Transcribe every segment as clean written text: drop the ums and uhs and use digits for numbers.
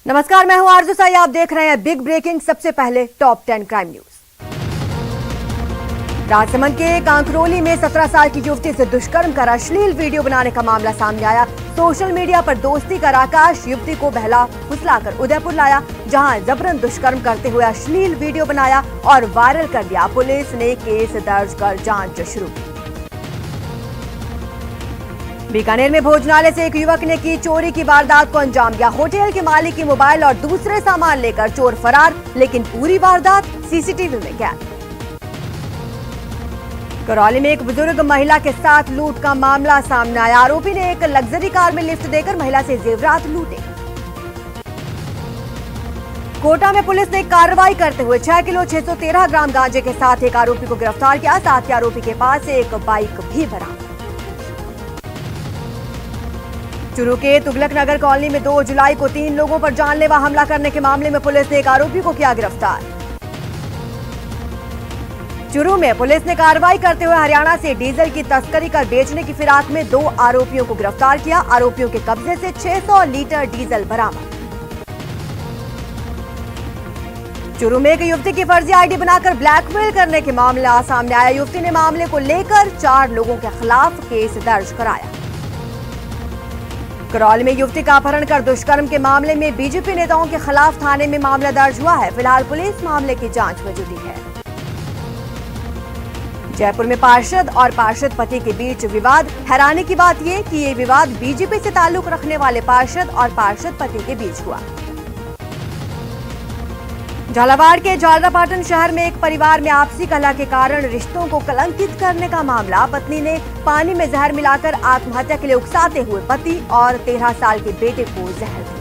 नमस्कार, मैं हूं आरजू साई। आप देख रहे हैं बिग ब्रेकिंग। सबसे पहले टॉप 10 क्राइम न्यूज। राजसमंद के कांकरोली में 17 साल की युवती से दुष्कर्म कर अश्लील वीडियो बनाने का मामला सामने आया। सोशल मीडिया पर दोस्ती कर आकाश युवती को बहला फुसलाकर उदयपुर लाया, जहां जबरन दुष्कर्म करते हुए अश्लील वीडियो बनाया और वायरल कर दिया। पुलिस ने केस दर्ज कर जांच शुरू की। बीकानेर में भोजनालय से एक युवक ने की चोरी की वारदात को अंजाम दिया। होटल के मालिक की मोबाइल और दूसरे सामान लेकर चोर फरार, लेकिन पूरी वारदात सीसीटीवी में कैद। करौली में एक बुजुर्ग महिला के साथ लूट का मामला सामने आया। आरोपी ने एक लग्जरी कार में लिफ्ट देकर महिला से जेवरात लूटे। कोटा में पुलिस ने कार्रवाई करते हुए 6 किलो 613 ग्राम गांजे के साथ एक आरोपी को गिरफ्तार किया। साथ ही आरोपी के पास से एक बाइक भी बरामद। चूरू के तुगलक नगर कॉलोनी में 2 जुलाई को 3 लोगों पर जानलेवा हमला करने के मामले में पुलिस ने एक आरोपी को किया गिरफ्तार। चूरू में पुलिस ने कार्रवाई करते हुए हरियाणा से डीजल की तस्करी कर बेचने की फिराक में 2 आरोपियों को गिरफ्तार किया। आरोपियों के कब्जे से 600 लीटर डीजल बरामद। चूरू में एक युवती की फर्जी आईडी बनाकर ब्लैकमेल करने के मामला सामने आया। युवती ने मामले को लेकर 4 लोगों के खिलाफ केस दर्ज कराया। करौली में युवती का अपहरण कर दुष्कर्म के मामले में बीजेपी नेताओं के खिलाफ थाने में मामला दर्ज हुआ है। फिलहाल पुलिस मामले की जांच में जुटी है। जयपुर में पार्षद और पार्षद पति के बीच विवाद। हैरानी की बात यह कि ये विवाद बीजेपी से ताल्लुक रखने वाले पार्षद और पार्षद पति के बीच हुआ। झालावाड़ के झालरापाटन शहर में एक परिवार में आपसी कलह के कारण रिश्तों को कलंकित करने का मामला। पत्नी ने पानी में जहर मिलाकर आत्महत्या के लिए उकसाते हुए पति और 13 साल के बेटे को जहर दिया।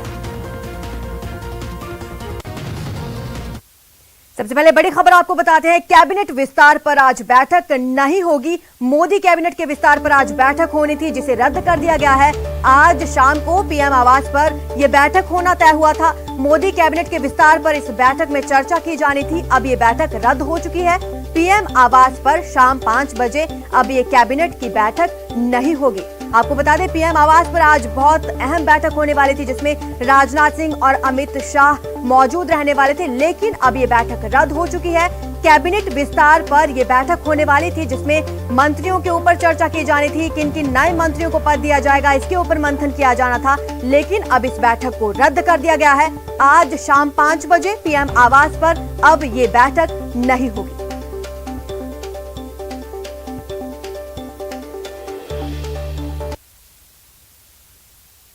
सबसे पहले बड़ी खबर आपको बताते हैं। कैबिनेट विस्तार पर आज बैठक नहीं होगी। मोदी कैबिनेट के विस्तार पर आज बैठक होनी थी, जिसे रद्द कर दिया गया है। आज शाम को पीएम आवास पर यह बैठक होना तय हुआ था। मोदी कैबिनेट के विस्तार पर इस बैठक में चर्चा की जानी थी। अब ये बैठक रद्द हो चुकी है। पीएम आवास पर शाम 5 बजे अब ये कैबिनेट की बैठक नहीं होगी। आपको बता दें, पीएम आवास पर आज बहुत अहम बैठक होने वाली थी, जिसमें राजनाथ सिंह और अमित शाह मौजूद रहने वाले थे, लेकिन अब ये बैठक रद्द हो चुकी है। कैबिनेट विस्तार पर यह बैठक होने वाली थी, जिसमें मंत्रियों के ऊपर चर्चा की जानी थी। किन किन नए मंत्रियों को पद दिया जाएगा, इसके ऊपर मंथन किया जाना था, लेकिन अब इस बैठक को रद्द कर दिया गया है। आज शाम 5 बजे पीएम आवास पर अब ये बैठक नहीं होगी।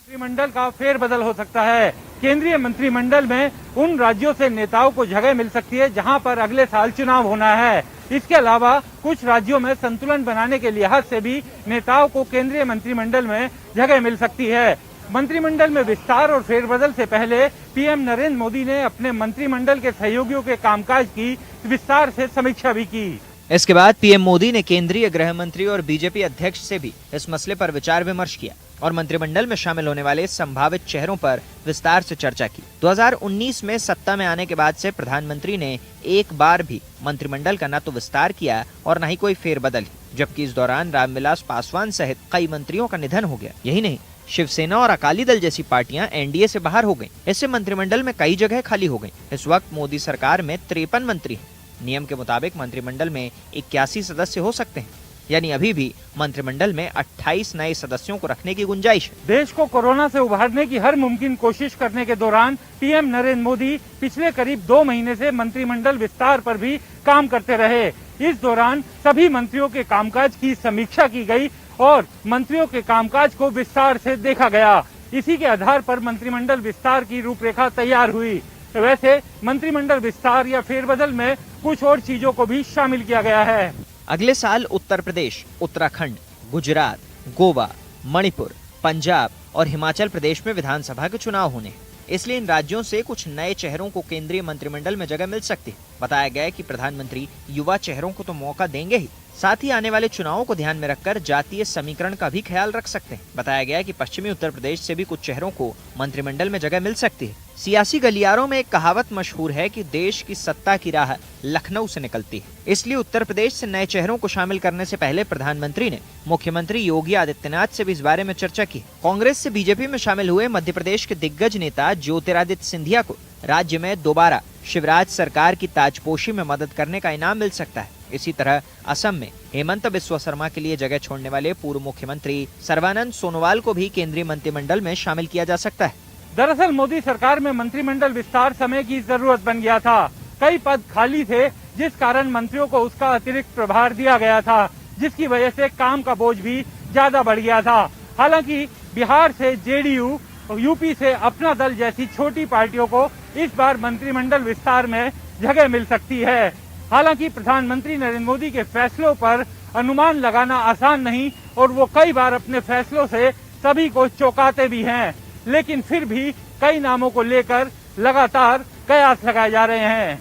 मंत्रिमंडल का फेरबदल हो सकता है। केंद्रीय मंत्रिमंडल में उन राज्यों से नेताओं को जगह मिल सकती है जहां पर अगले साल चुनाव होना है। इसके अलावा कुछ राज्यों में संतुलन बनाने के लिहाज से भी नेताओं को केंद्रीय मंत्रिमंडल में जगह मिल सकती है। मंत्रिमंडल में विस्तार और फेरबदल से पहले पीएम नरेंद्र मोदी ने अपने मंत्रिमंडल के सहयोगियों के कामकाज की विस्तार से समीक्षा भी की। इसके बाद पीएम मोदी ने केंद्रीय गृह मंत्री और बीजेपी अध्यक्ष से भी इस मसले पर विचार विमर्श किया और मंत्रिमंडल में शामिल होने वाले संभावित चेहरों पर विस्तार से चर्चा की। 2019 में सत्ता में आने के बाद से प्रधानमंत्री ने एक बार भी मंत्रिमंडल का न तो विस्तार किया और न ही कोई फेरबदल, जबकि इस दौरान रामविलास पासवान सहित कई मंत्रियों का निधन हो गया। यही नहीं, शिवसेना और अकाली दल जैसी पार्टियां एनडीए से बाहर हो गयी। इससे मंत्रिमंडल में कई जगह खाली हो गयी। इस वक्त मोदी सरकार में 53 मंत्री हैं। नियम के मुताबिक मंत्रिमंडल में 81 सदस्य हो सकते हैं, यानी अभी भी मंत्रिमंडल में 28 नए सदस्यों को रखने की गुंजाइश है। देश को कोरोना से उबारने की हर मुमकिन कोशिश करने के दौरान पीएम नरेंद्र मोदी पिछले करीब 2 महीने से मंत्रिमंडल विस्तार पर भी काम करते रहे। इस दौरान सभी मंत्रियों के कामकाज की समीक्षा की गई और मंत्रियों के कामकाज को विस्तार से देखा गया। इसी के आधार पर मंत्रिमंडल विस्तार की रूपरेखा तैयार हुई। वैसे मंत्रिमंडल विस्तार या फेरबदल में कुछ और चीजों को भी शामिल किया गया है। अगले साल उत्तर प्रदेश, उत्तराखंड, गुजरात, गोवा, मणिपुर, पंजाब और हिमाचल प्रदेश में विधानसभा के चुनाव होने हैं। इसलिए इन राज्यों से कुछ नए चेहरों को केंद्रीय मंत्रिमंडल में जगह मिल सकती है। बताया गया है कि प्रधानमंत्री युवा चेहरों को तो मौका देंगे ही, साथ ही आने वाले चुनावों को ध्यान में रखकर जातीय समीकरण का भी ख्याल रख सकते हैं। बताया गया है कि पश्चिमी उत्तर प्रदेश से भी कुछ चेहरों को मंत्रिमंडल में जगह मिल सकती है। सियासी गलियारों में एक कहावत मशहूर है कि देश की सत्ता की राह लखनऊ से निकलती है। इसलिए उत्तर प्रदेश से नए चेहरों को शामिल करने से पहले प्रधानमंत्री ने मुख्यमंत्री योगी आदित्यनाथ से भी इस बारे में चर्चा की। कांग्रेस से बीजेपी में शामिल हुए मध्य प्रदेश के दिग्गज नेता ज्योतिरादित्य सिंधिया को राज्य में दोबारा शिवराज सरकार की ताजपोशी में मदद करने का इनाम मिल सकता है। इसी तरह असम में हेमंत बिस्वा शर्मा के लिए जगह छोड़ने वाले पूर्व मुख्यमंत्री सर्बानंद सोनोवाल को भी केंद्रीय मंत्रिमंडल में शामिल किया जा सकता है। दरअसल मोदी सरकार में मंत्रिमंडल विस्तार समय की जरूरत बन गया था। कई पद खाली थे, जिस कारण मंत्रियों को उसका अतिरिक्त प्रभार दिया गया था, जिसकी वजह से काम का बोझ भी ज्यादा बढ़ गया था। हालांकि बिहार से जेडीयू, यूपी से अपना दल जैसी छोटी पार्टियों को इस बार मंत्रिमंडल विस्तार में जगह मिल सकती है। हालांकि प्रधानमंत्री नरेंद्र मोदी के फैसलों पर अनुमान लगाना आसान नहीं और वो कई बार अपने फैसलों से सभी को चौंकाते भी हैं, लेकिन फिर भी कई नामों को लेकर लगातार कयास लगाए जा रहे हैं।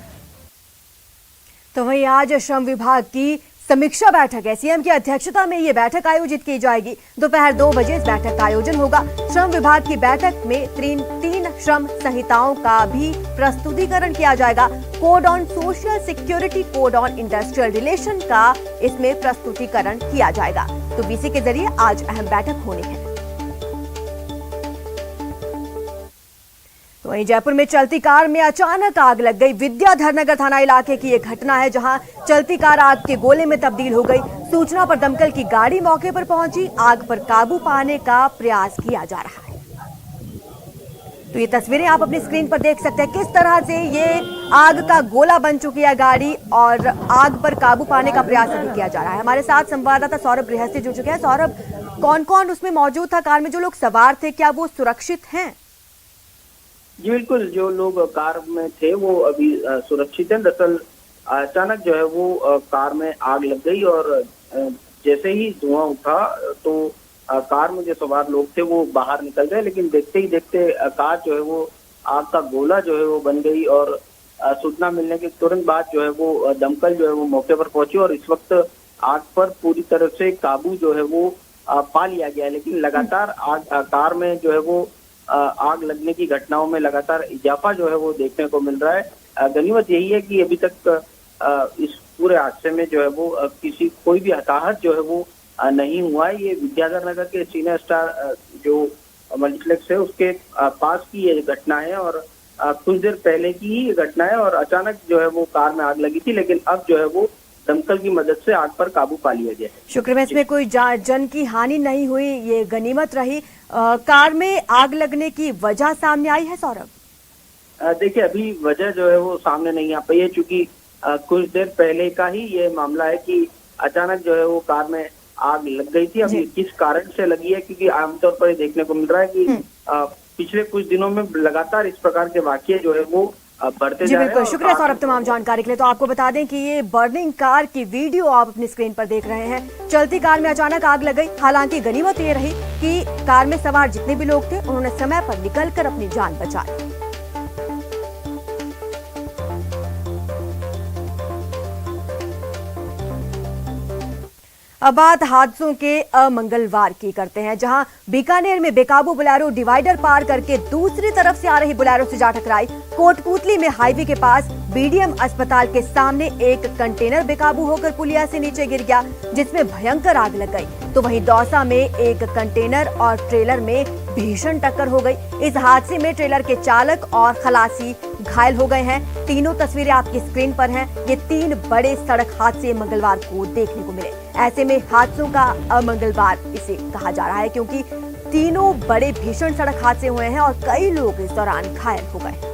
तो वहीं आज श्रम विभाग की समीक्षा बैठक है। सीएम की अध्यक्षता में ये बैठक आयोजित की जाएगी। दोपहर 2 बजे इस बैठक का आयोजन होगा। श्रम विभाग की बैठक में तीन श्रम संहिताओं का भी प्रस्तुतिकरण किया जाएगा। Code on social security, code on industrial relation का इसमें प्रस्तुतिकरण किया जाएगा। तो वीसी के जरिए आज अहम बैठक होनी है। तो वहीं जयपुर में चलती कार में अचानक आग लग गई। विद्याधर नगर थाना इलाके की एक घटना है, जहां चलती कार आग के गोले में तब्दील हो गई। सूचना पर दमकल की गाड़ी मौके पर पहुंची। आग पर काबू पाने का प्रयास किया जा रहा है। तो ये तस्वीरें आप अपनी स्क्रीन पर देख सकते हैं, किस तरह से ये आग का गोला बन चुकी है गाड़ी और आग पर काबू पाने का प्रयास अभी किया जा रहा है। हमारे साथ संवाददाता सौरभ गृहस्थी जुड़ चुके हैं। सौरभ, कौन कौन उसमें मौजूद था कार में? जो लोग सवार थे, क्या वो सुरक्षित हैं? जी बिल्कुल, जो लोग कार में थे वो अभी सुरक्षित हैं। दरअसल अचानक जो है वो कार में आग लग गई और जैसे ही धुआं उठा तो कार में जो सवार लोग थे वो बाहर निकल गए, लेकिन देखते ही देखते कार जो है वो आग का गोला जो है वो बन गई। और सूचना मिलने के तुरंत बाद जो है वो दमकल जो है वो मौके पर पहुंची और इस वक्त आग पर पूरी तरह से काबू जो है वो पा लिया गया है। लेकिन लगातार कार में जो है वो आग लगने की घटनाओं में लगातार इजाफा जो है वो देखने को मिल रहा है। गनीमत यही है कि अभी तक इस पूरे हादसे में जो है वो कोई भी हताहत जो है वो नहीं हुआ है। ये विद्याधर नगर के सीनियर स्टार जो मल्टीप्लेक्स है उसके पास की ये घटना है और कुछ देर पहले की ही घटना है। और अचानक जो है वो कार में आग लगी थी, लेकिन अब जो है वो दमकल की मदद से आग पर काबू पा लिया गया। शुक्र है इसमें कोई जन की हानि नहीं हुई, ये गनीमत रही। कार में आग लगने की वजह सामने आई है सौरभ? देखिए, अभी वजह जो है वो सामने नहीं आ पाई है, क्योंकि कुछ देर पहले का ही ये मामला है कि अचानक जो है वो कार में आग लग गई थी। अभी किस कारण से लगी है, क्योंकि आमतौर पर देखने को मिल रहा है कि पिछले कुछ दिनों में लगातार इस प्रकार के वाकये जो है वो बढ़ते जी बिल्कुल, शुक्रिया सौरभ तमाम जानकारी के लिए। तो आपको बता दें कि ये बर्निंग कार की वीडियो आप अपनी स्क्रीन पर देख रहे हैं। चलती कार में अचानक आग लग गई। हालांकि गनीमत ये रही कि कार में सवार जितने भी लोग थे उन्होंने समय पर निकलकर अपनी जान बचाई। अब बात हादसों के मंगलवार की करते हैं, जहां बीकानेर में बेकाबू बोलेरो डिवाइडर पार करके दूसरी तरफ से आ रही बोलेरो से जा टकराई। कोटपूतली में हाईवे के पास बीडीएम अस्पताल के सामने एक कंटेनर बेकाबू होकर पुलिया से नीचे गिर गया, जिसमें भयंकर आग लग गई। तो वहीं दौसा में एक कंटेनर और ट्रेलर में भीषण टक्कर हो गई। इस हादसे में ट्रेलर के चालक और खलासी घायल हो गए हैं। तीनों तस्वीरें आपकी स्क्रीन पर हैं। ये 3 बड़े सड़क हादसे मंगलवार को देखने को मिले। ऐसे में हादसों का अमंगलवार इसे कहा जा रहा है, क्योंकि तीनों बड़े भीषण सड़क हादसे हुए हैं और कई लोग इस दौरान घायल हो गए।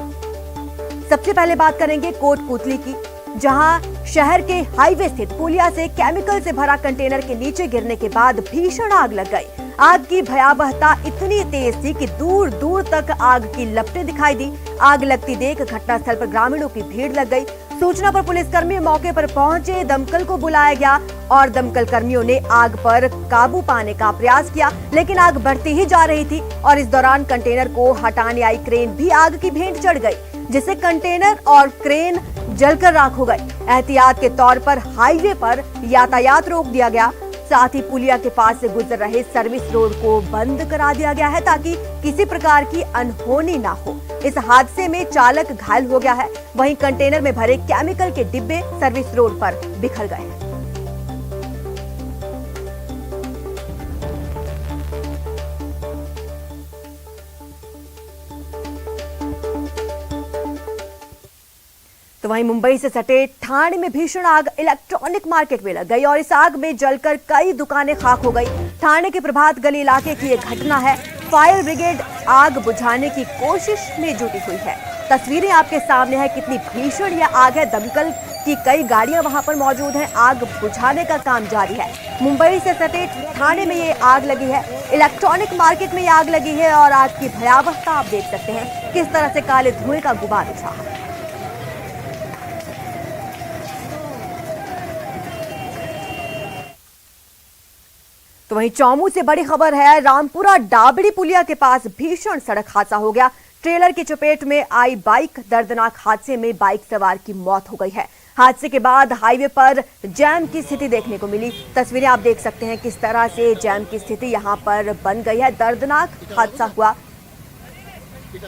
सबसे पहले बात करेंगे कोटपूतली की, जहां शहर के हाईवे स्थित पुलिया से केमिकल से भरा कंटेनर के नीचे गिरने के बाद भीषण आग लग गई। आग की भयावहता इतनी तेज थी कि दूर दूर तक आग की लपटें दिखाई दी। आग लगती देख घटनास्थल पर ग्रामीणों की भीड़ लग गई। सूचना पर पुलिसकर्मी मौके पर पहुंचे, दमकल को बुलाया गया और दमकल कर्मियों ने आग पर काबू पाने का प्रयास किया, लेकिन आग बढ़ती ही जा रही थी और इस दौरान कंटेनर को हटाने आई क्रेन भी आग की भेंट चढ़ गई, जिससे कंटेनर और क्रेन जलकर राख हो गई। एहतियात के तौर पर हाईवे पर यातायात रोक दिया गया। साथ ही पुलिया के पास से गुजर रहे सर्विस रोड को बंद करा दिया गया है, ताकि किसी प्रकार की अनहोनी ना हो। इस हादसे में चालक घायल हो गया है। वहीं कंटेनर में भरे केमिकल के डिब्बे सर्विस रोड पर बिखर गए हैं। तो वहीं मुंबई से सटे ठाणे में भीषण आग इलेक्ट्रॉनिक मार्केट में लग गई और इस आग में जलकर कई दुकानें खाक हो गई। ठाणे के प्रभात गली इलाके की एक घटना है। फायर ब्रिगेड आग बुझाने की कोशिश में जुटी हुई है। तस्वीरें आपके सामने है, कितनी भीषण यह आग है। दमकल की कई गाड़ियां वहां पर मौजूद हैं। आग बुझाने का काम जारी है। मुंबई से सटे ठाणे में ये आग लगी है। इलेक्ट्रॉनिक मार्केट में ये आग लगी है और आग की भयावहता आप देख सकते हैं, किस तरह से काले धुएं का गुबार उठा है। तो वहीं चौमू से बड़ी खबर है। रामपुरा डाबड़ी पुलिया के पास भीषण सड़क हादसा हो गया। ट्रेलर की चपेट में आई बाइक। दर्दनाक हादसे में बाइक सवार की मौत हो गई है। हादसे के बाद हाईवे पर जैम की स्थिति देखने को मिली। तस्वीरें आप देख सकते हैं किस तरह से जैम की स्थिति यहां पर बन गई है। दर्दनाक हादसा हुआ।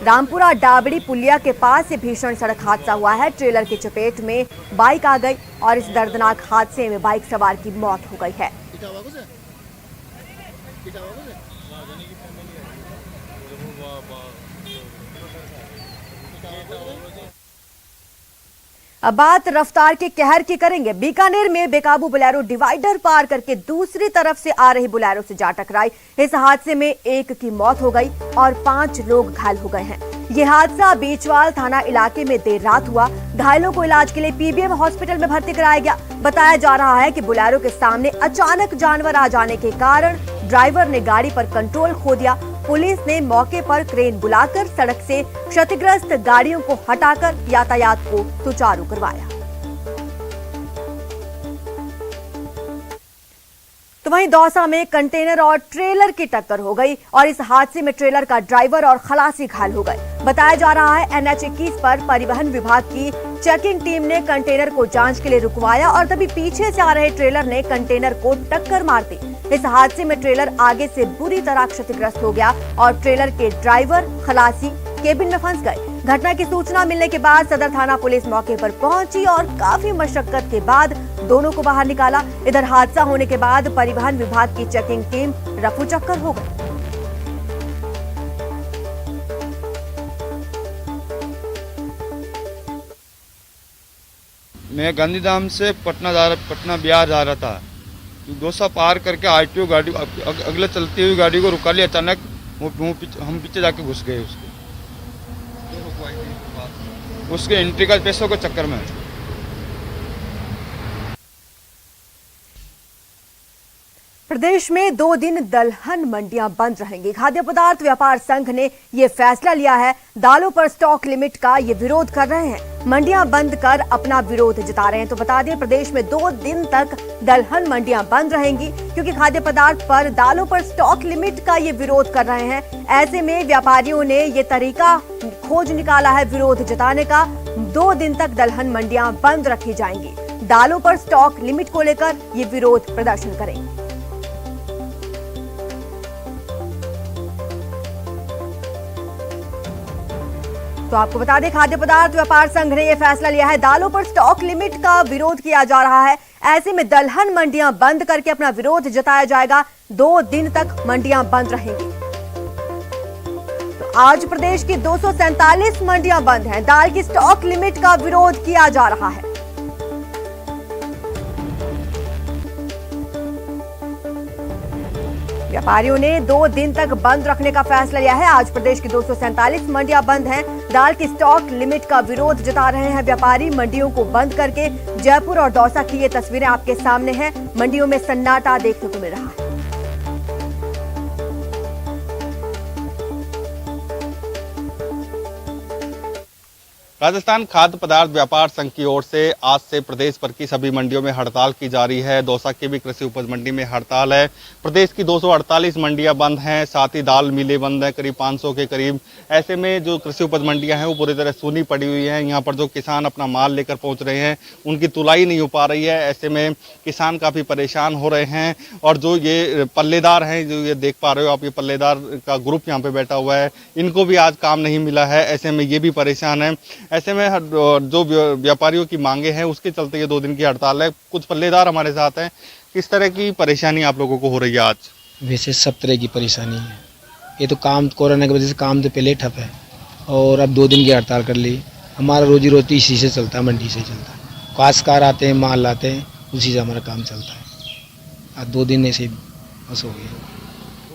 रामपुरा डाबड़ी पुलिया के पास से भीषण सड़क हादसा हुआ है। ट्रेलर की चपेट में बाइक आ गई और इस दर्दनाक हादसे में बाइक सवार की मौत हो गई है। अब बात रफ्तार के कहर की करेंगे। बीकानेर में बेकाबू बोलेरो डिवाइडर पार करके दूसरी तरफ से आ रही बोलेरो से जा टकराई। इस हादसे में एक की मौत हो गई और 5 लोग घायल हो गए हैं। यह हादसा बीचवाल थाना इलाके में देर रात हुआ। घायलों को इलाज के लिए पीबीएम हॉस्पिटल में भर्ती कराया गया। बताया जा रहा है कि बोलेरो के सामने अचानक जानवर आ जाने के कारण ड्राइवर ने गाड़ी पर कंट्रोल खो दिया। पुलिस ने मौके पर क्रेन बुलाकर सड़क से क्षतिग्रस्त गाड़ियों को हटाकर यातायात को सुचारू करवाया। तो वहीं दौसा में कंटेनर और ट्रेलर की टक्कर हो गई और इस हादसे में ट्रेलर का ड्राइवर और खलासी घायल हो गए। बताया जा रहा है NH 21 पर परिवहन विभाग की चेकिंग टीम ने कंटेनर को जांच के लिए रुकवाया और तभी पीछे से आ रहे ट्रेलर ने कंटेनर को टक्कर मार दी। इस हादसे में ट्रेलर आगे से बुरी तरह क्षतिग्रस्त हो गया और ट्रेलर के ड्राइवर खलासी केबिन में फंस गए। घटना की सूचना मिलने के बाद सदर थाना पुलिस मौके पर पहुंची और काफी मशक्कत के बाद दोनों को बाहर निकाला। इधर हादसा होने के बाद परिवहन विभाग की चेकिंग टीम रफूचक्कर हो गई। मैं गांधीधाम से पटना बिहार जा रहा था। दौसा पार करके RTO गाड़ी अगले चलती हुई गाड़ी को रुका लिया। अचानक हम पीछे जाके घुस गए उसके एंट्री का पैसों के चक्कर में। प्रदेश में 2 दिन दलहन मंडियां बंद रहेंगी। खाद्य पदार्थ व्यापार संघ ने यह फैसला लिया है। दालों पर स्टॉक लिमिट का ये विरोध कर रहे हैं। मंडियां बंद कर अपना विरोध जता रहे हैं। तो बता दें, प्रदेश में 2 दिन तक दलहन मंडियां बंद रहेंगी क्योंकि खाद्य पदार्थ पर दालों पर स्टॉक लिमिट का ये विरोध कर रहे हैं। ऐसे में व्यापारियों ने ये तरीका खोज निकाला है विरोध जताने का। 2 दिन तक दलहन मंडियां बंद रखी जाएंगी। दालों पर स्टॉक लिमिट को लेकर ये विरोध प्रदर्शन करेंगे। तो आपको बता दें, खाद्य पदार्थ व्यापार संघ ने यह फैसला लिया है। दालों पर स्टॉक लिमिट का विरोध किया जा रहा है। ऐसे में दलहन मंडियां बंद करके अपना विरोध जताया जाएगा। 2 दिन तक मंडियां बंद रहेंगी। तो आज प्रदेश की 247 मंडियां बंद हैं। दाल की स्टॉक लिमिट का विरोध किया जा रहा है। व्यापारियों ने 2 दिन तक बंद रखने का फैसला लिया है। आज प्रदेश की 247 मंडियां बंद हैं। दाल की स्टॉक लिमिट का विरोध जता रहे हैं व्यापारी। मंडियों को बंद करके जयपुर और दौसा की ये तस्वीरें आपके सामने हैं। मंडियों में सन्नाटा देखने को मिल रहा है। राजस्थान खाद्य पदार्थ व्यापार संघ की ओर से आज से प्रदेश भर की सभी मंडियों में हड़ताल की जा रही है। दौसा की भी कृषि उपज मंडी में हड़ताल है। प्रदेश की 248 मंडियां बंद हैं, साथ ही दाल मिलें बंद हैं, करीब 500 के करीब। ऐसे में जो कृषि उपज मंडियां हैं वो पूरी तरह सूनी पड़ी हुई हैं। यहाँ पर जो किसान अपना माल लेकर पहुंच रहे हैं उनकी तुलाई नहीं हो पा रही है। ऐसे में किसान काफ़ी परेशान हो रहे हैं। और जो ये पल्लेदार हैं, जो ये देख पा रहे हो आप, ये पल्लेदार का ग्रुप यहाँ पे बैठा हुआ है, इनको भी आज काम नहीं मिला है। ऐसे में ये भी परेशान है। ऐसे में जो व्यापारियों की मांगे हैं उसके चलते ये 2 दिन की हड़ताल है। कुछ पल्लेदार हमारे साथ हैं। किस तरह की परेशानी आप लोगों को हो रही है आज? वैसे सब तरह की परेशानी है। ये तो काम कोरोना की वजह से काम तो पहले ठप है और अब 2 दिन की हड़ताल कर ली। हमारा रोजी रोटी इसी से चलता है, मंडी से चलता है। काश्तकार आते हैं, माल लाते हैं, उसी से हमारा काम चलता है। आज 2 दिन ऐसे बस हो गए।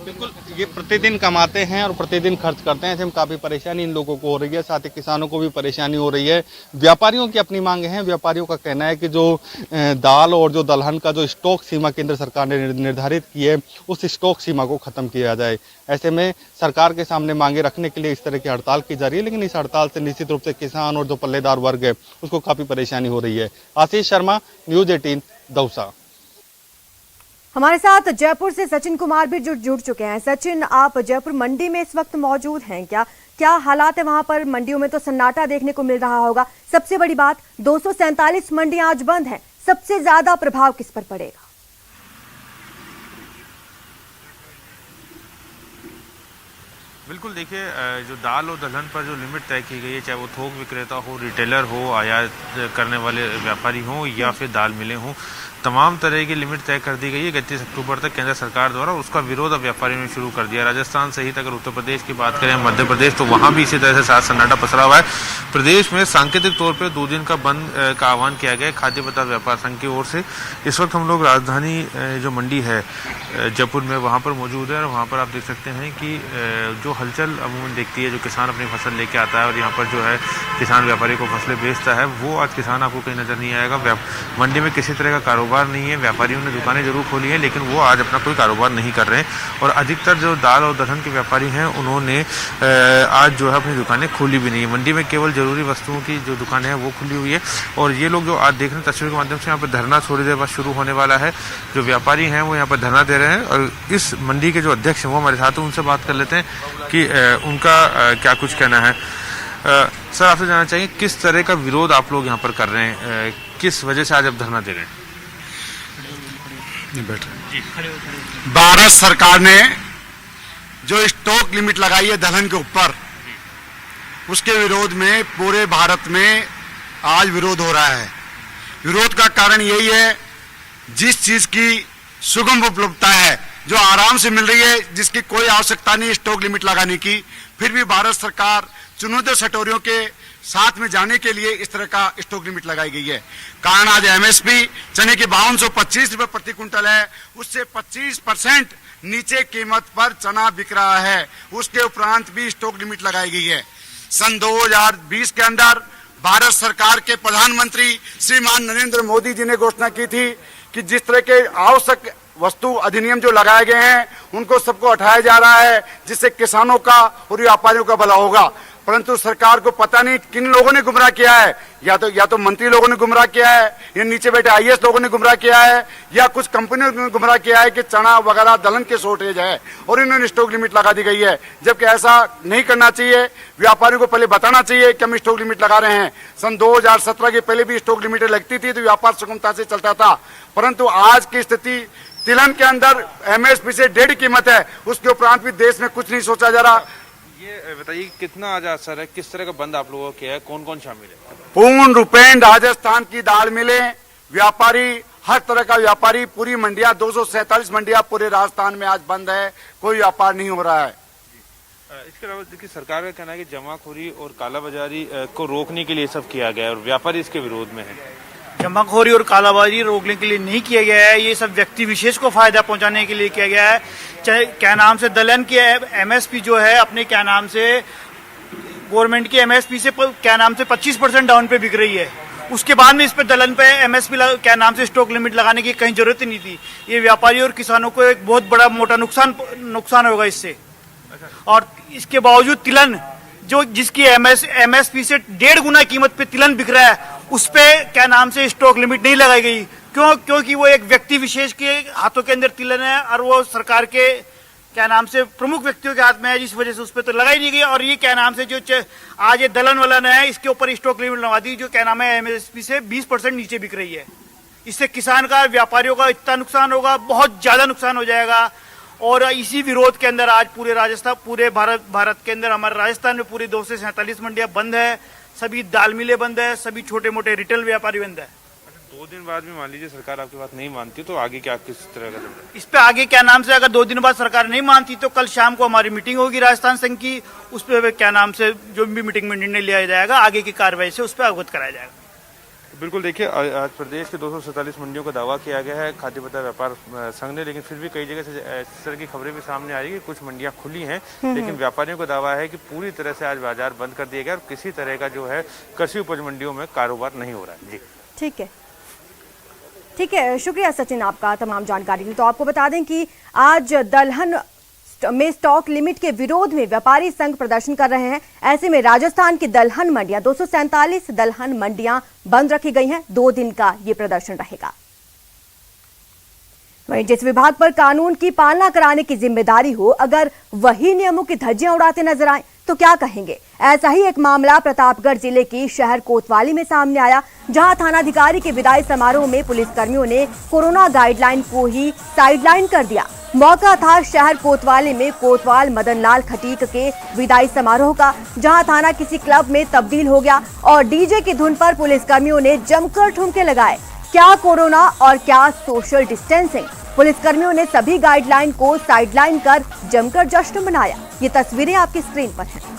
बिल्कुल, ये प्रतिदिन कमाते हैं और प्रतिदिन खर्च करते हैं। ऐसे में काफ़ी परेशानी इन लोगों को हो रही है, साथ ही किसानों को भी परेशानी हो रही है। व्यापारियों की अपनी मांगे हैं। व्यापारियों का कहना है कि जो दाल और जो दलहन का जो स्टॉक सीमा केंद्र सरकार ने निर्धारित की है उस स्टॉक सीमा को ख़त्म किया जाए। ऐसे में सरकार के सामने मांगे रखने के लिए इस तरह की हड़ताल की जा रही है, लेकिन इस हड़ताल से निश्चित रूप से किसान और जो पल्लेदार वर्ग है उसको काफ़ी परेशानी हो रही है। आशीष शर्मा, न्यूज़ 18, दौसा। हमारे साथ जयपुर से सचिन कुमार भी जुड़ चुके हैं। सचिन, आप जयपुर मंडी में इस वक्त मौजूद हैं। क्या हालात है वहां पर? मंडियों में तो सन्नाटा देखने को मिल रहा होगा। सबसे बड़ी बात, 247 मंडियां आज बंद हैं। सबसे ज्यादा प्रभाव किस पर पड़ेगा? बिल्कुल, देखिए, जो दाल और दलहन पर जो लिमिट तय की गई है, चाहे वो थोक विक्रेता हो, रिटेलर हो, आयात करने वाले व्यापारी हों या फिर दाल मिलें हों, तमाम तरह की लिमिट तय कर दी गई है 31 अक्टूबर तक केंद्र सरकार द्वारा। उसका विरोध अब व्यापारियों ने शुरू कर दिया। राजस्थान सहित अगर उत्तर प्रदेश की बात करें, मध्य प्रदेश, तो वहाँ भी इसी तरह से साथ सन्नाटा पसरा हुआ है। प्रदेश में सांकेतिक तौर पर 2 दिन का बंद का आह्वान किया गया है खाद्य पदार्थ व्यापार संघ की ओर से। इस वक्त हम लोग राजधानी जो मंडी है जयपुर में, वहाँ पर मौजूद है और वहाँ पर आप देख सकते हैं कि जो हलचल अमूमन देखती है, जो किसान अपनी फसल लेके आता है और यहाँ पर जो है किसान व्यापारी को फसलें बेचता है, वो आज किसान आपको कहीं नजर नहीं आएगा। मंडी में किसी तरह का कारोबार नहीं है। व्यापारियों ने दुकानें जरूर खोली हैं, लेकिन वो आज अपना कोई कारोबार नहीं कर रहे हैं। और अधिकतर जो दाल और दलहन के व्यापारी हैं उन्होंने आज जो है अपनी दुकानें खोली भी नहीं है। मंडी में केवल जरूरी वस्तुओं की जो दुकानें हैं वो खुली हुई है। और ये लोग जो आज देख रहे हैं तस्वीर के माध्यम से, यहाँ पर धरना थोड़ी देर बाद शुरू होने वाला है। जो व्यापारी हैं वो यहाँ पर धरना दे रहे हैं और इस मंडी के जो अध्यक्ष हैं वो हमारे साथ हैं, उनसे बात कर लेते हैं कि उनका क्या कुछ कहना है। सर, आपसे जानना चाहिए किस तरह का विरोध आप लोग यहाँ पर कर रहे हैं, किस वजह से आज आप धरना दे रहे हैं? भारत सरकार ने जो स्टॉक लिमिट लगाई है दलहन के ऊपर, उसके विरोध में पूरे भारत में आज विरोध हो रहा है। विरोध का कारण यही है, जिस चीज की सुगम उपलब्धता है, जो आराम से मिल रही है, जिसकी कोई आवश्यकता नहीं स्टॉक लिमिट लगाने की, फिर भी भारत सरकार चुनिंदा सटोरियों के साथ में जाने के लिए इस तरह का स्टॉक लिमिट लगाई गई है। कारण आज एमएसपी चने की 5225 रुपए प्रति क्विंटल है, उससे 25% नीचे कीमत पर चना बिक रहा है। उसके उपरांत भी स्टॉक लिमिट लगाई गई है। सन 2020 के अंदर भारत सरकार के प्रधानमंत्री श्रीमान नरेंद्र मोदी जी ने घोषणा की थी कि जिस तरह के आवश्यक वस्तु अधिनियम जो लगाए गए हैं उनको सबको हटाया जा रहा है, जिससे किसानों का और व्यापारियों का भला होगा। परंतु सरकार को पता नहीं किन लोगों ने गुमराह किया है, या तो मंत्री लोगों ने गुमराह किया है, या नीचे बैठे आईएएस लोगों ने गुमराह किया है, या कुछ कंपनियों ने गुमराह किया है कि चना वगैरह दलहन के शॉर्टेज है और इन्होंने स्टॉक लिमिट लगा दी गई है। जबकि ऐसा नहीं करना चाहिए। व्यापारियों को पहले बताना चाहिए कि हम स्टॉक लिमिट लगा रहे हैं। सन 2017 के पहले भी स्टॉक लिमिट लगती थी तो व्यापार सुगमता से चलता था। परंतु आज की स्थिति, तिलहन के अंदर एमएसपी से 1.5 कीमत है, उसके उपरांत भी देश में कुछ नहीं सोचा जा रहा। ये बताइए कितना आज असर है, किस तरह का बंद आप लोगों को किया है, कौन कौन शामिल है? पूर्ण रूपेण राजस्थान की दाल मिलें, व्यापारी, हर तरह का व्यापारी, पूरी मंडियां 247 मंडियां पूरे राजस्थान में आज बंद है, कोई व्यापार नहीं हो रहा है। इसके अलावा देखिए, सरकार का कहना है कि जमाखोरी और कालाबाजारी को रोकने के लिए सब किया गया है और व्यापारी इसके विरोध में है। जमाखोरी और कालाबाजारी रोकने के लिए नहीं किया गया है, ये सब व्यक्ति विशेष को फायदा पहुंचाने के लिए किया गया है। क्या नाम से दलहन की एमएसपी जो है अपने क्या नाम से गवर्नमेंट की एमएसपी से क्या नाम से 25% डाउन पे बिक रही है। उसके बाद में इस पे दलहन पे एमएसपी क्या नाम से स्टॉक लिमिट लगाने की कहीं जरूरत ही नहीं थी। ये व्यापारी और किसानों को एक बहुत बड़ा मोटा नुकसान होगा इससे। और इसके बावजूद तिलहन जो जिसकी एमएसपी से 1.5 गुना कीमत पे तिलहन बिक रहा है, उस पे क्या नाम से स्टॉक लिमिट नहीं लगाई गई। क्योंकि वो एक व्यक्ति विशेष के हाथों के अंदर तिलहन है और वो सरकार के क्या नाम से प्रमुख व्यक्तियों के हाथ में है, जिस वजह से उस पर तो लगाई नहीं गई। और ये क्या नाम से जो आज ये दलहन वलन है, इसके ऊपर स्टॉक लिमिट लगा दी, जो क्या नाम है एमएसपी से 20% नीचे बिक रही है। इससे किसान का, व्यापारियों का इतना नुकसान होगा, बहुत ज्यादा नुकसान हो जाएगा। और इसी विरोध के अंदर आज पूरे राजस्थान, पूरे भारत के अंदर, हमारे राजस्थान में पूरी 247 मंडियां बंद है, सभी दाल मिलें बंद है, सभी छोटे मोटे रिटेल व्यापारी बंद है। 2 दिन बाद में मान लीजिए सरकार आपकी बात नहीं मानती तो आगे क्या, किस तरह का? इस पे आगे क्या नाम से अगर 2 दिन बाद सरकार नहीं मानती तो कल शाम को हमारी मीटिंग होगी राजस्थान संघ की, उस पर क्या नाम से जो भी मीटिंग में निर्णय लिया जाएगा, आगे की कार्रवाई से उस पर अवगत कराया जाएगा। बिल्कुल देखिए, आज प्रदेश के 247 मंडियों का दावा किया गया है खाद्य पदार्थ व्यापार संघ ने, लेकिन फिर भी कई जगह से इस तरह की खबरें भी सामने आ रही है कि कुछ मंडियां खुली हैं, लेकिन व्यापारियों का दावा है कि पूरी तरह से आज बाजार बंद कर दिया गया और किसी तरह का जो है कृषि उपज मंडियों में कारोबार नहीं हो रहा है। जी ठीक है, शुक्रिया सचिन आपका तमाम जानकारी के लिए। तो आपको बता दें कि आज दलहन में स्टॉक लिमिट के विरोध में व्यापारी संघ प्रदर्शन कर रहे हैं। ऐसे में राजस्थान की दलहन मंडियां 247 दलहन मंडियां बंद रखी गई हैं। 2 दिन का ये प्रदर्शन रहेगा। वहीं जिस विभाग पर कानून की पालना कराने की जिम्मेदारी हो, अगर वही नियमों की धज्जियां उड़ाते नजर आए तो क्या कहेंगे। ऐसा ही एक मामला प्रतापगढ़ जिले की शहर कोतवाली में सामने आया, जहां थानाधिकारी के विदाई समारोह में पुलिसकर्मियों ने कोरोना गाइडलाइन को ही साइडलाइन कर दिया। मौका था शहर कोतवाली में कोतवाल मदन लाल खटीक के विदाई समारोह का, जहां थाना किसी क्लब में तब्दील हो गया और डीजे की धुन पर पुलिसकर्मियों ने जमकर ठुमके लगाए। क्या कोरोना और क्या सोशल डिस्टेंसिंग। पुलिसकर्मियों ने सभी गाइडलाइन को साइडलाइन कर जमकर जश्न मनाया। ये तस्वीरें आपकी स्क्रीन पर हैं।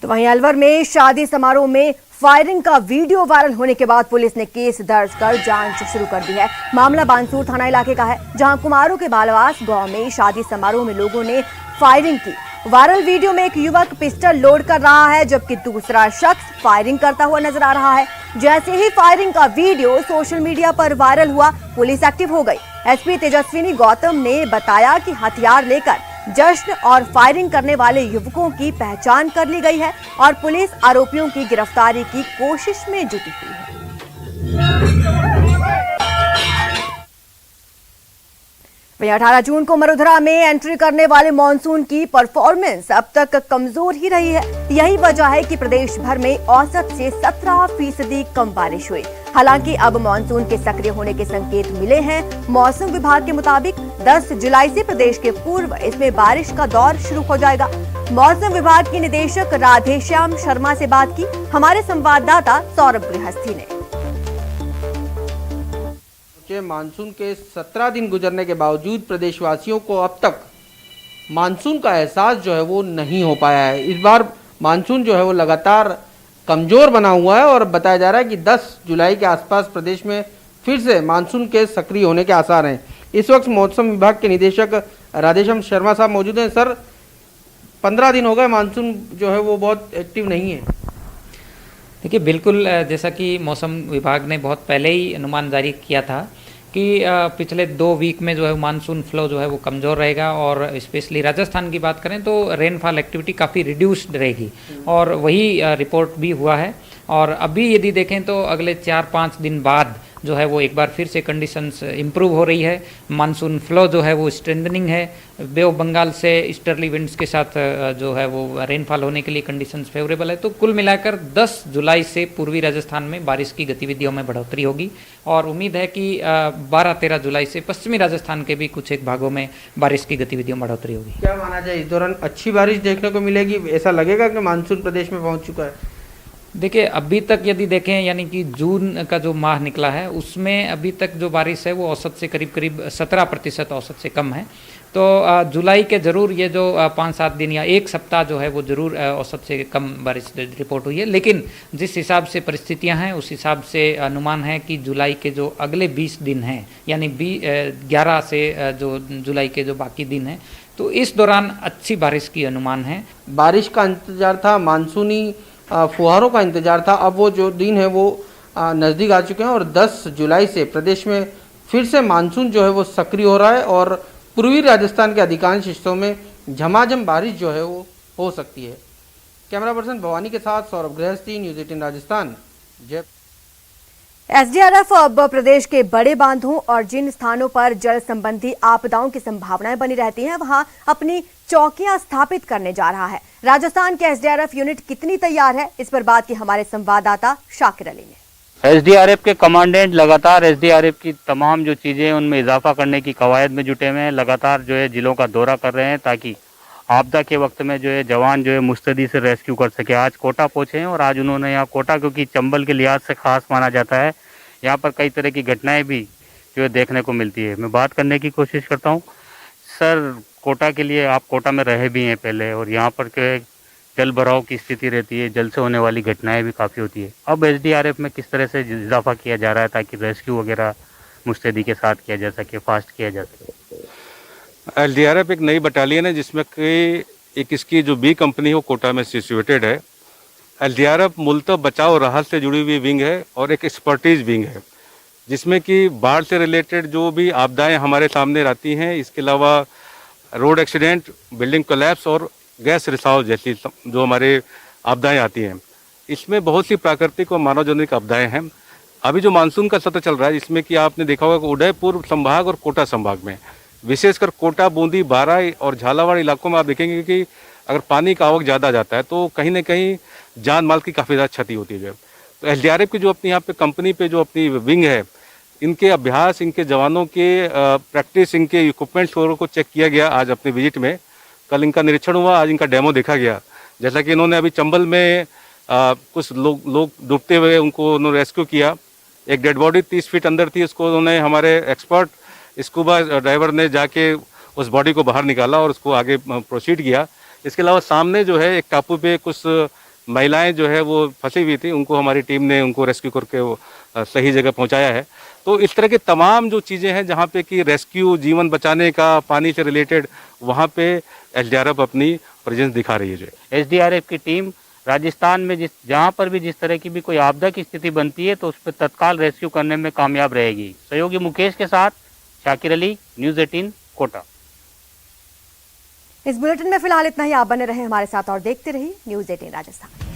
तो वहीं अलवर में शादी समारोह में फायरिंग का वीडियो वायरल होने के बाद पुलिस ने केस दर्ज कर जांच शुरू कर दी है। मामला बानसूर थाना इलाके का है, जहां कुमारों के बालवास गांव में शादी समारोह में लोगों ने फायरिंग की। वायरल वीडियो में एक युवक पिस्टल लोड कर रहा है, जबकि दूसरा शख्स फायरिंग करता हुआ नजर आ रहा है। जैसे ही फायरिंग का वीडियो सोशल मीडिया पर वायरल हुआ, पुलिस एक्टिव हो गई। एसपी तेजस्विनी गौतम ने बताया कि हथियार लेकर जश्न और फायरिंग करने वाले युवकों की पहचान कर ली गई है और पुलिस आरोपियों की गिरफ्तारी की कोशिश में जुटी हुई है। वहीं 18 जून को मरुधरा में एंट्री करने वाले मॉनसून की परफॉर्मेंस अब तक कमजोर ही रही है। यही वजह है कि प्रदेश भर में औसत से 17% कम बारिश हुई। हालांकि अब मॉनसून के सक्रिय होने के संकेत मिले हैं। मौसम विभाग के मुताबिक 10 जुलाई से प्रदेश के पूर्व इसमें बारिश का दौर शुरू हो जाएगा। मौसम विभाग के निदेशक राधेश्याम शर्मा से बात की हमारे संवाददाता सौरभ गृहस्थी ने। मानसून के 17 दिन गुजरने के बावजूद प्रदेशवासियों को अब तक मानसून का एहसास जो है वो नहीं हो पाया है। इस बार मानसून जो है वो लगातार कमजोर बना हुआ है और बताया जा रहा है कि 10 जुलाई के आसपास प्रदेश में फिर से मानसून के सक्रिय होने के आसार हैं। इस वक्त मौसम विभाग के निदेशक राधेश्याम शर्मा साहब मौजूद हैं। सर, 15 दिन हो गए मानसून जो है वो बहुत एक्टिव नहीं है। देखिए, बिल्कुल जैसा कि मौसम विभाग ने बहुत पहले ही अनुमान जारी किया था कि पिछले 2 वीक में जो है मानसून फ्लो जो है वो कमज़ोर रहेगा और स्पेशली राजस्थान की बात करें तो रेनफॉल एक्टिविटी काफ़ी रिड्यूस्ड रहेगी और वही रिपोर्ट भी हुआ है। और अभी यदि देखें तो अगले 4-5 दिन बाद जो है वो एक बार फिर से कंडीशंस इम्प्रूव हो रही है। मानसून फ्लो जो है वो स्ट्रेंथनिंग है। बे ऑफ बंगाल से ईस्टर्ली विंड्स के साथ जो है वो रेनफॉल होने के लिए कंडीशंस फेवरेबल है। तो कुल मिलाकर 10 जुलाई से पूर्वी राजस्थान में बारिश की गतिविधियों में बढ़ोतरी होगी और उम्मीद है कि 12-13 जुलाई से पश्चिमी राजस्थान के भी कुछ एक भागों में बारिश की गतिविधियों में बढ़ोतरी होगी। क्या माना जाए, इस दौरान अच्छी बारिश देखने को मिलेगी? ऐसा लगेगा कि मानसून प्रदेश में पहुंच चुका है? देखिए, अभी तक यदि देखें यानी कि जून का जो माह निकला है उसमें अभी तक जो बारिश है वो औसत से करीब 17% औसत से कम है तो जुलाई के ज़रूर ये जो 5-7 दिन या एक सप्ताह जो है वो ज़रूर औसत से कम बारिश रिपोर्ट हुई है, लेकिन जिस हिसाब से परिस्थितियां हैं उस हिसाब से अनुमान है कि जुलाई के जो अगले 20 दिन हैं, यानी 11 से जो जुलाई के जो बाकी दिन हैं, तो इस दौरान अच्छी बारिश की अनुमान है। बारिश का इंतजार था, मानसूनी फुहारों का इंतजार था, अब वो जो दिन है वो नज़दीक आ चुके हैं और 10 जुलाई से प्रदेश में फिर से मानसून जो है वो सक्रिय हो रहा है और पूर्वी राजस्थान के अधिकांश हिस्सों में झमाझम बारिश जो है वो हो सकती है। कैमरा पर्सन भवानी के साथ सौरभ गृहस्थी, न्यूज़ 18 राजस्थान, जयपुर। एसडीआरएफ अब प्रदेश के बड़े बांधों और जिन स्थानों पर जल संबंधी आपदाओं की संभावनाएं बनी रहती हैं वहां अपनी चौकियां स्थापित करने जा रहा है। राजस्थान के एसडीआरएफ यूनिट कितनी तैयार है, इस पर बात की हमारे संवाददाता शाकिर अली ने। एसडीआरएफ के कमांडेंट लगातार एसडीआरएफ की तमाम जो चीज़ें हैं उनमें इजाफा करने की कवायद में जुटे हुए हैं। लगातार जो है जिलों का दौरा कर रहे हैं ताकि आपदा के वक्त में जो है जवान जो है मुस्तैदी से रेस्क्यू कर सके। आज कोटा पहुंचे हैं और आज उन्होंने यहाँ कोटा, क्योंकि चंबल के लिहाज से खास माना जाता है, यहाँ पर कई तरह की घटनाएं भी जो है देखने को मिलती है। मैं बात करने की कोशिश करता हूँ। सर, कोटा के लिए आप कोटा में रहे भी हैं पहले, और यहाँ पर जो है जल भराव की स्थिति रहती है, जल से होने वाली घटनाएं भी काफ़ी होती है। अब एसडीआरएफ में किस तरह से इजाफा किया जा रहा है ताकि रेस्क्यू वगैरह मुस्तैदी के साथ किया जा सके, फास्ट किया जा सके? एसडीआरएफ एक नई बटालियन है जिसमें कि एक इसकी जो बी कंपनी हो कोटा में सिचुएटेड है। एसडीआरएफ मूलतः बचाव और राहत से जुड़ी हुई विंग है और एक एक्सपर्टीज विंग है जिसमें कि बाढ़ से रिलेटेड जो भी आपदाएं हमारे सामने आती हैं, इसके अलावा रोड एक्सीडेंट, बिल्डिंग कोलैप्स और गैस रिसाव जैसी जो हमारे आपदाएं आती हैं, इसमें बहुत सी प्राकृतिक और मानवजनिक आपदाएं हैं। अभी जो मानसून का सत्र चल रहा है जिसमें कि आपने देखा होगा कि उदयपुर संभाग और कोटा संभाग में, विशेषकर कोटा, बूंदी, बारा और झालावाड़ इलाकों में आप देखेंगे कि अगर पानी का आवक ज़्यादा जाता है तो कहीं ना कहीं जान माल की काफ़ी ज़्यादा क्षति होती है। तो एसडीआरएफ की जो अपनी यहाँ पे कंपनी पे जो अपनी विंग है, इनके अभ्यास, इनके जवानों के प्रैक्टिस, इनके इक्विपमेंट्स को चेक किया गया आज अपने विजिट में। कल इनका निरीक्षण हुआ, आज इनका डेमो देखा गया। जैसा कि इन्होंने अभी चंबल में कुछ लोग डूबते हुए उनको उन्होंने रेस्क्यू किया। एक डेड बॉडी 30 फीट अंदर थी, उसको उन्होंने हमारे एक्सपर्ट स्कूबा डाइवर ने जाके उस बॉडी को बाहर निकाला और उसको आगे प्रोसीड किया। इसके अलावा सामने जो है एक टापू पे कुछ महिलाएं जो है वो फंसी हुई थी, उनको हमारी टीम ने उनको रेस्क्यू करके वो सही जगह पहुंचाया है। तो इस तरह के तमाम जो चीज़ें हैं जहाँ पे कि रेस्क्यू, जीवन बचाने का, पानी से रिलेटेड, वहाँ पे एसडीआरएफ अपनी प्रेजेंस दिखा रही है। एसडीआरएफ की टीम राजस्थान में जहाँ पर भी जिस तरह की भी कोई आपदा की स्थिति बनती है तो उस पर तत्काल रेस्क्यू करने में कामयाब रहेगी। सहयोगी मुकेश के साथ शाकिर अली, न्यूज़ 18 कोटा। इस बुलेटिन में फिलहाल इतना ही। आप बने रहे हमारे साथ और देखते रहिए न्यूज़ 18 राजस्थान।